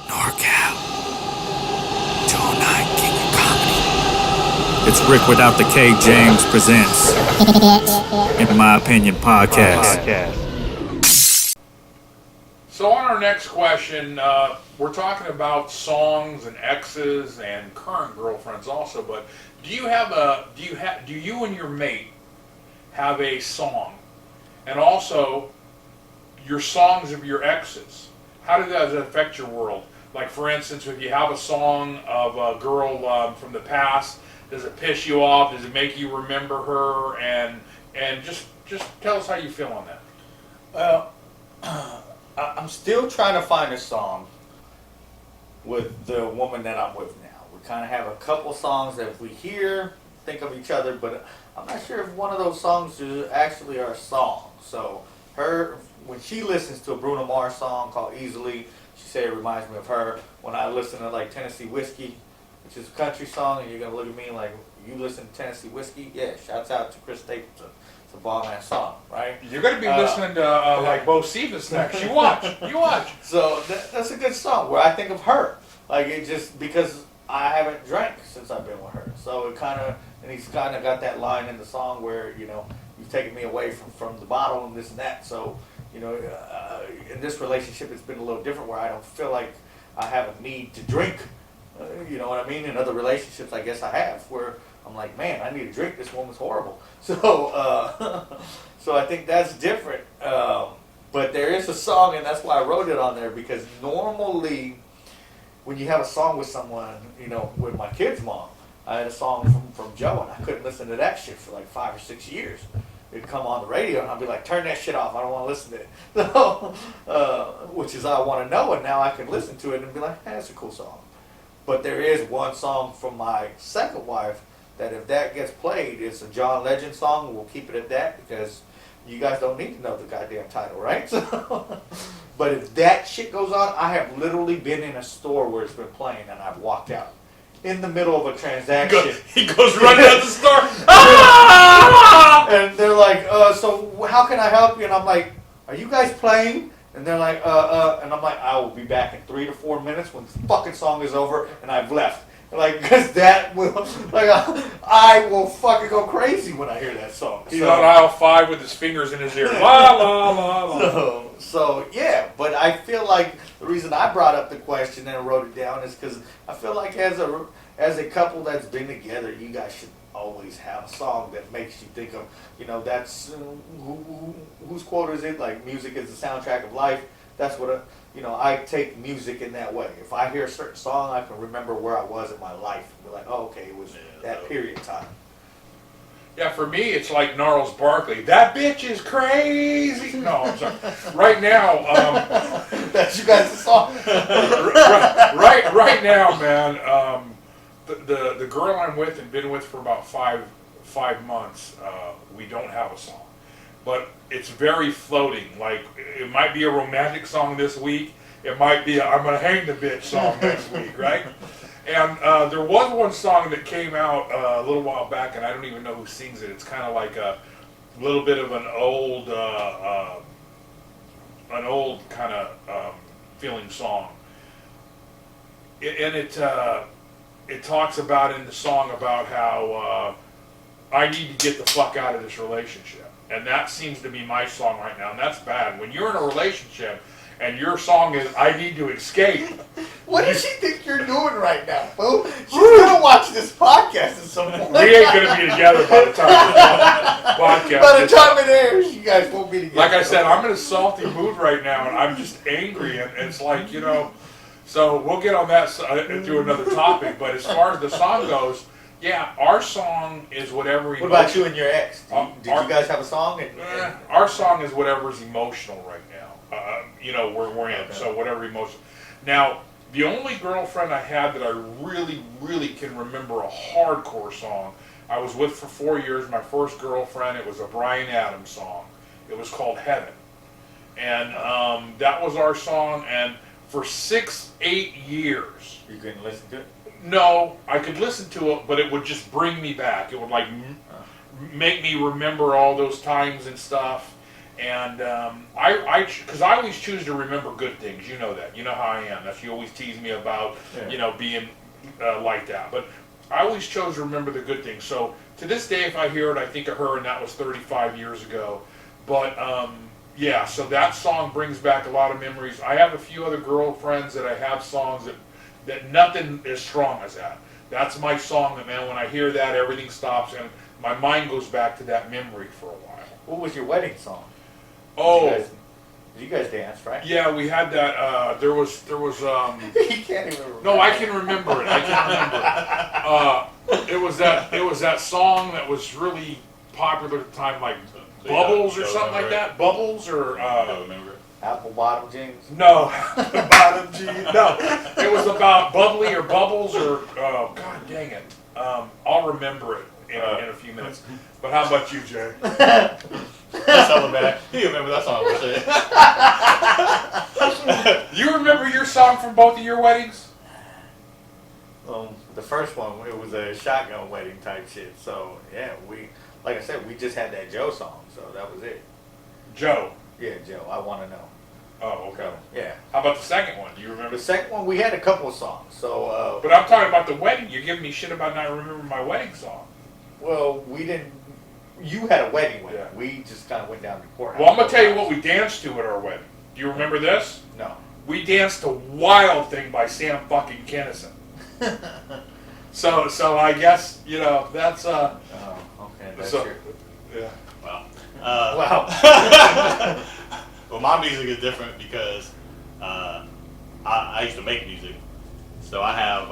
NorCal, 209 King of Comedy. It's Rick without the K. James presents, in my opinion, podcast. So on our next question, we're talking about songs and exes and current girlfriends also. But do you and your mate have a song, and also your songs of your exes? How does that affect your world? Like, for instance, if you have a song of a girl from the past, does it piss you off? Does it make you remember her? And just tell us how you feel on that. Well, I'm still trying to find a song with the woman that I'm with now. We kind of have a couple songs that if we hear, think of each other, but I'm not sure if one of those songs is actually our song. So when she listens to a Bruno Mars song called Easily, she said it reminds me of her. When I listen to like Tennessee Whiskey, which is a country song, and you're going to look at me like, you listen to Tennessee Whiskey? Yeah, shouts out to Chris Stapleton. It's a bomb-ass song, right? You're going to be listening to like Bo Stevens next. You watch. So that's a good song where I think of her. Like, it just, because I haven't drank since I've been with her. So it kind of, and he's kind of got that line in the song where, you know, you've taken me away from the bottle and this and that. So, you know, in this relationship, it's been a little different where I don't feel like I have a need to drink. You know what I mean? In other relationships, I guess I have, where I'm like, man, I need a drink. This woman's horrible. So, so I think that's different. But there is a song, and that's why I wrote it on there, because normally when you have a song with someone, you know, with my kid's mom, I had a song from Joe, and I couldn't listen to that shit for like 5 or 6 years. It'd come on the radio, and I'd be like, turn that shit off. I don't want to listen to it. So, which is I want to know, and now I can listen to it and be like, hey, that's a cool song. But there is one song from my second wife that if that gets played, it's a John Legend song. We'll keep it at that because you guys don't need to know the goddamn title, right? So, but if that shit goes on, I have literally been in a store where it's been playing and I've walked out in the middle of a transaction. He goes running out the store. Ah! And they're like, so how can I help you? And I'm like, are you guys playing? And they're like, and I'm like, I will be back in 3 to 4 minutes when the fucking song is over and I've left. Like, cause that will, like, I will fucking go crazy when I hear that song. He's on aisle 5 with his fingers in his ear. La la la la. So yeah, but I feel like the reason I brought up the question and wrote it down is because I feel like as a couple that's been together, you guys should always have a song that makes you think of, you know, that's whose quote is it? Like, music is the soundtrack of life. That's what you know, I take music in that way. If I hear a certain song, I can remember where I was in my life and be like, oh, okay, it was that period of time. Yeah, for me, it's like Gnarls Barkley. That bitch is crazy. No, I'm sorry. Right now, that's you guys' song. right now, man. The girl I'm with and been with for about five months, we don't have a song. But it's very floating. Like, it might be a romantic song this week. It might be a I'm gonna hang the bitch song next week, right? And there was one song that came out a little while back, and I don't even know who sings it. It's kind of like a little bit of an old kind of feeling song. And it talks about in the song about how I need to get the fuck out of this relationship. And that seems to be my song right now, and that's bad. When you're in a relationship and your song is I need to escape. What does she think you're doing right now, fool? She's going to watch this podcast at some point. We ain't going to be together by the time the podcast. By the time it airs, you guys won't be together. Like I said, I'm in a salty mood right now, and I'm just angry. And it's like, you know, so we'll get on that through another topic. But as far as the song goes, yeah, our song is whatever. What about you and your ex? Did you guys have a song? Our song is whatever's emotional right now. You know, we're in. Okay. So whatever emotion. Now, the only girlfriend I had that I really, really can remember a hardcore song, I was with for 4 years. My first girlfriend, it was a Bryan Adams song. It was called Heaven. And that was our song. And for 6-8 years. You couldn't listen to it? No, I could listen to it, but it would just bring me back. It would like make me remember all those times and stuff. And because I always choose to remember good things. You know that. You know how I am. That's you always tease me about, being like that. But I always chose to remember the good things. So to this day, if I hear it, I think of her, and that was 35 years ago. But yeah, so that song brings back a lot of memories. I have a few other girlfriends that I have songs that nothing as strong as that. That's my song that, man, when I hear that, everything stops and my mind goes back to that memory for a while. What was your wedding song? Oh. You guys danced, right? Yeah, we had that. There was. You can't even remember. No, I can remember it. I can remember it. It was that song that was really popular at the time, like Bubbles or something like that. Bubbles or. Don't remember it. Apple bottom jeans. No, bottom jeans. No, it was about bubbly or bubbles or. God dang it! I'll remember it in a few minutes. But how about you, Jay? That's all bad. You remember that song? You remember your song from both of your weddings? The first one, it was a shotgun wedding type shit. So yeah, like I said, we just had that Joe song, so that was it. Joe. Yeah, Joe. I want to know. Oh, okay. Yeah. How about the second one? Do you remember? The second one, we had a couple of songs. So. But I'm talking about the wedding. You're giving me shit about not remembering my wedding song. Well, we didn't. You had a wedding with Yeah. We just kind of went down to the courthouse. Well, I'm gonna tell you what we danced to at our wedding. Do you remember this? No. We danced to "Wild Thing" by Sam fucking Kinison. So I guess that's Oh, okay. That's so, your. yeah. Wow. Wow. Well, my music is different because I used to make music. So I have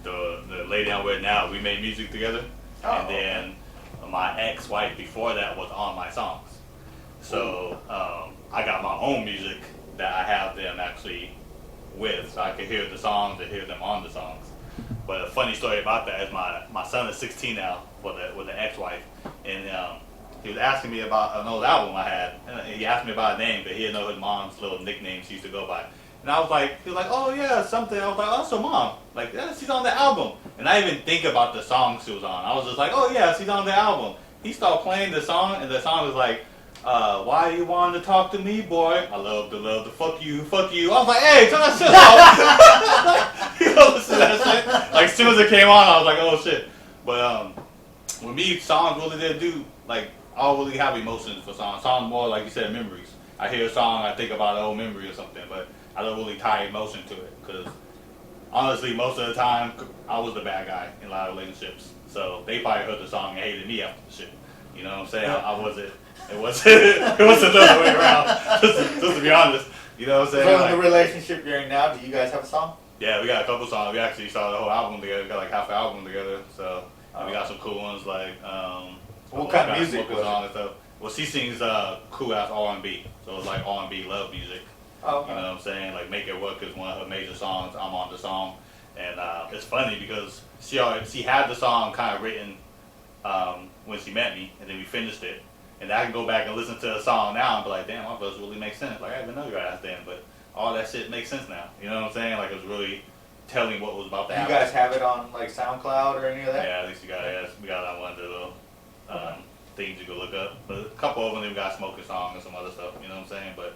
the lady I'm with now. We made music together, and then my ex-wife before that was on my songs. So I got my own music that I have them actually with, so I can hear the songs and hear them on the songs. But a funny story about that is my son is 16 now with the ex-wife, and he was asking me about an old album I had, and he asked me about a name, but he didn't know his mom's little nickname she used to go by. And I was like, he was like, oh yeah, something. I was like, oh, that's her mom. Like, yeah, she's on the album. And I didn't even think about the song she was on. I was just like, oh yeah, she's on the album. He started playing the song, and the song was like, why you want to talk to me, boy? I love to fuck you. I was like, hey, turn that shit off. You don't listen to that shit. Like, as soon as it came on, I was like, oh shit. But with me, songs really did do, like, I don't really have emotions for songs. Songs more, like you said, memories. I hear a song, I think about an old memory or something, but I don't really tie emotion to it, because honestly, most of the time, I was the bad guy in a lot of relationships. So they probably heard the song and hated me after the shit. You know what I'm saying? I wasn't. It wasn't the other way around. Just to be honest. You know what I'm saying? So like, in the relationship you're in now, do you guys have a song? Yeah, we got a couple songs. We actually started the whole album together. We got like half the album together. So we got some cool ones like. What kind of music was on and stuff. Well, she sings cool ass R&B. So it's like R&B love music. Oh, okay. You know what I'm saying? Like Make It Work is one of her major songs. I'm on the song. And it's funny because she had the song kind of written when she met me, and then we finished it. And I can go back and listen to the song now and be like, damn, my verse really makes sense. Like, I didn't know your ass then, but all that shit makes sense now. You know what I'm saying? Like, it was really telling what was about to happen. You guys have it on, like, SoundCloud or any of that? Yeah, at least we got it. We got it on one of the little things you can look up. But a couple of them, we got Smoking Song and some other stuff, you know what I'm saying? But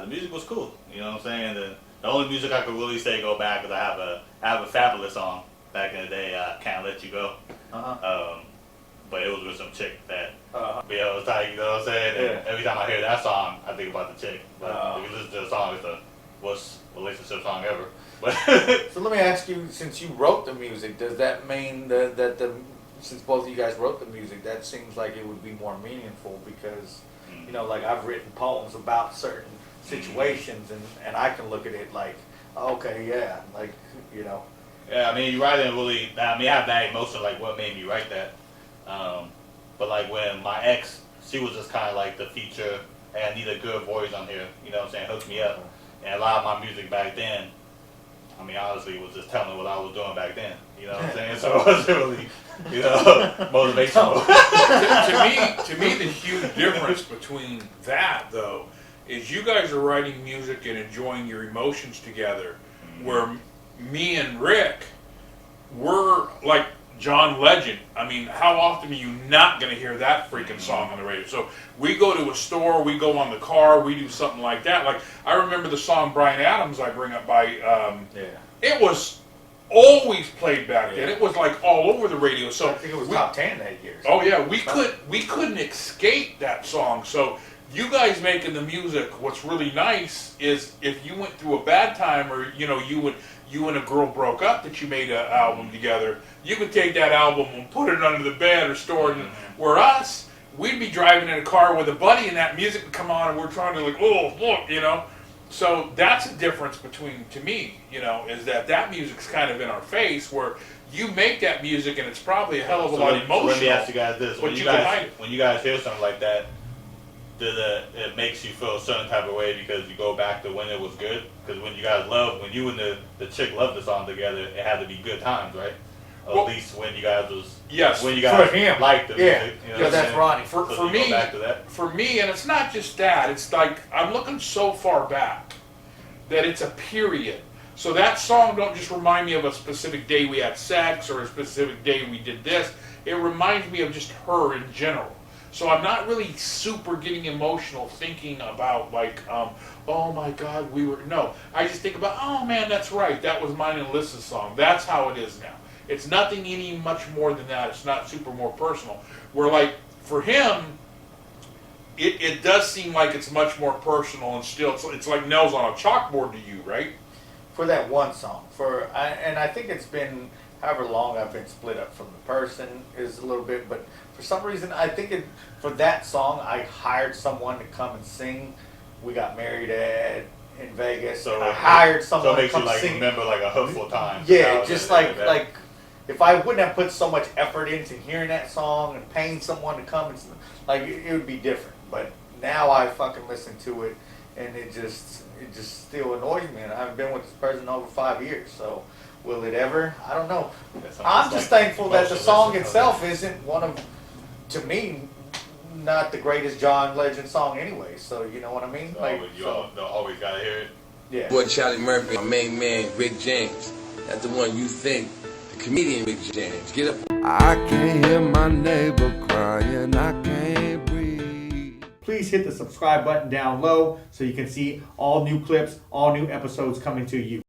the music was cool, you know what I'm saying? The only music I could really say go back is I have a Fabulous song back in the day, Can't Let You Go. But it was with some chick that be able to tight, you know what I'm saying? And every time I hear that song, I think about the chick. But if you listen to the song, it's the worst relationship song ever. But So let me ask you, since you wrote the music, does that mean that since both of you guys wrote the music, that seems like it would be more meaningful because, you know, like I've written poems about certain situations and I can look at it like, okay, yeah, like, you know. yeah, I mean, you write it really, I mean, I have that emotion, like what made me write that. But like when my ex, she was just kind of like the feature, hey, I need a good voice on here, you know what I'm saying, hook me up. And a lot of my music back then, I mean, honestly, it was just telling what I was doing back then, you know what I'm saying? So it wasn't really, you know, motivational. to me, the huge difference between that, though, is you guys are writing music and enjoying your emotions together, where me and Rick, we're like, John Legend. I mean, how often are you not going to hear that freaking song on the radio? So we go to a store, we go on the car, we do something like that. Like, I remember the song Bryan Adams I bring up by, it was always played back then. It was like all over the radio. So I think it was top 10 that year. Oh yeah, we couldn't escape that song. So you guys making the music, what's really nice is if you went through a bad time, or you and a girl broke up, that you made an album together, you could take that album and put it under the bed or store it. Where us, we'd be driving in a car with a buddy and that music would come on and we're trying to like, oh look, So that's a difference between, to me, is that music's kind of in our face, where you make that music and it's probably a hell of a lot emotional. Let me ask you guys this: when you guys hear something like that, it makes you feel a certain type of way because you go back to when it was good? Because when you and the chick loved the song together, it had to be good times, right? Or at least when you guys for him liked the music. Yeah, that's Ronnie. For me, go back to that. For me, and it's not just that. It's like I'm looking so far back that it's a period. So that song don't just remind me of a specific day we had sex or a specific day we did this. It reminds me of just her in general. So I'm not really super getting emotional thinking about like, oh my God, no. I just think about, oh man, that's right. That was mine and Alyssa's song. That's how it is now. It's nothing any much more than that. It's not super more personal. Where like, for him, it does seem like it's much more personal and still, it's like nails on a chalkboard to you, right? For that one song. And I think it's been however long I've been split up from the person is a little bit, but for some reason I think for that song I hired someone to come and sing. We got married in Vegas, so I hired someone so it makes to come you like sing. Remember like a hurtful time. Yeah, just like if I wouldn't have put so much effort into hearing that song and paying someone to come and like it would be different. But now I fucking listen to it and it just still annoys me, and I haven't been with this person over 5 years. So will it ever? I don't know. I'm just thankful that the song itself isn't one of, to me, not the greatest John Legend song anyway. So you know what I mean? You always gotta hear it. Yeah. Boy, Charlie Murphy, my main man, Rick James. That's the one you think, the comedian Rick James. Get up. I can't hear my neighbor crying, I can't breathe. Please hit the subscribe button down low so you can see all new clips, all new episodes coming to you.